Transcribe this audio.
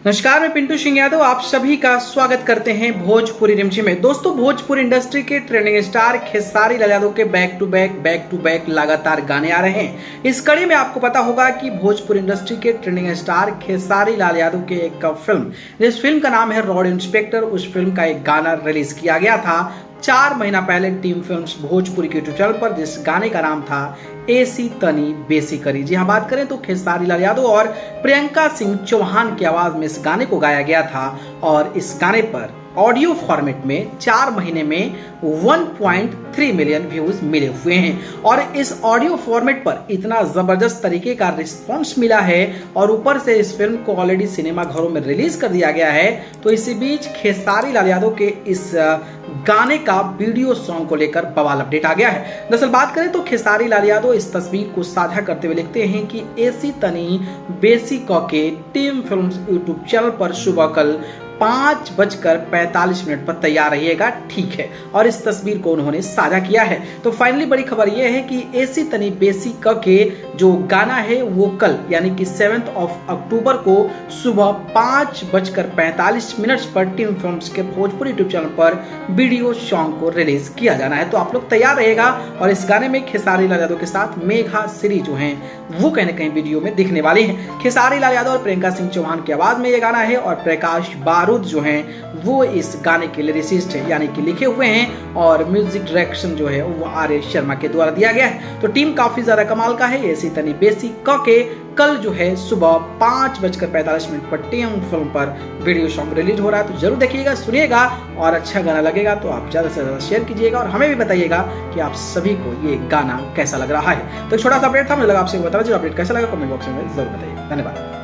नमस्कार, मैं पिंटू सिंह यादव आप सभी का स्वागत करते हैं भोजपुरी रिमझिम में। दोस्तों, भोजपुरी इंडस्ट्री के ट्रेंडिंग स्टार खेसारी लाल यादव के बैक टू बैक लगातार गाने आ रहे हैं। इस कड़ी में आपको पता होगा कि भोजपुरी इंडस्ट्री के ट्रेंडिंग स्टार खेसारी लाल यादव के एक फिल्म, जिस फिल्म का नाम है रॉड इंस्पेक्टर, उस फिल्म का एक गाना रिलीज किया गया था 4 महीना पहले टीम फिल्म्स भोजपुरी के यूट्यूब चैनल पर, जिस गाने का नाम था एसी तनी बेसी करी। जी हाँ, बात करें तो खेसारी लाल यादव और प्रियंका सिंह चौहान की आवाज में इस गाने को गाया गया था और इस गाने पर ऑडियो फॉर्मेट में 4 महीने में 1.3 मिलियन व्यूज मिले हुए हैं। और इस ऑडियो फॉर्मेट पर इतना जबरदस्त तरीके का रिस्पॉन्स मिला है और ऊपर से इस फिल्म को ऑलरेडी सिनेमा घरों में रिलीज कर दिया गया है। तो इसी बीच खेसारी लाल यादव के इस गाने का वीडियो सॉन्ग को लेकर बवाल अपडेट आ गया है। दरअसल बात करें तो खेसारी लाल यादव इस तस्वीर को साझा करते हुए लिखते हैं कि एसी तनी बेसी के टीम फिल्म्स यूट्यूब चैनल पर सुबह कल 5:45 पर तैयार रहिएगा, ठीक है। और इस तस्वीर को उन्होंने साझा किया है। तो फाइनली बड़ी खबर यह है कि एसी तनी बेसी के जो गाना है वो कल यानी कि 7 अक्टूबर को सुबह 5:45 पर टीम फिल्म्स के भोजपुरी यूट्यूब चैनल पर वीडियो सॉन्ग को रिलीज किया जाना है। तो आप लोग तैयार रहेगा। और इस गाने में खेसारी लाल यादव के साथ मेघा श्री जो हैं वो कहीं ना कहीं वीडियो में दिखने वाली हैं। खेसारी लाल यादव और प्रियंका सिंह चौहान की आवाज में ये गाना है और प्रकाश बारूद जो हैं वो इस गाने के लिरिसिस्ट है यानी कि लिखे हुए हैं और म्यूजिक डायरेक्शन जो है वो आर शर्मा के द्वारा दिया गया है। तो टीम काफी ज्यादा कमाल का है। एसी तनी बेसी के कल जो है सुबह 5:45 पर टीम फिल्म पर वीडियो सॉन्ग रिलीज हो रहा है। तो जरूर देखिएगा, सुनिएगा और अच्छा गाना लगेगा तो आप ज्यादा से ज्यादा शेयर कीजिएगा और हमें भी बताइएगा कि आप सभी को ये गाना कैसा लग रहा है। तो छोटा सा अपडेट था, मुझे लगा आपसे बताना। जो अपडेट कैसा लगा कमेंट बॉक्स में जरूर बताइए। धन्यवाद।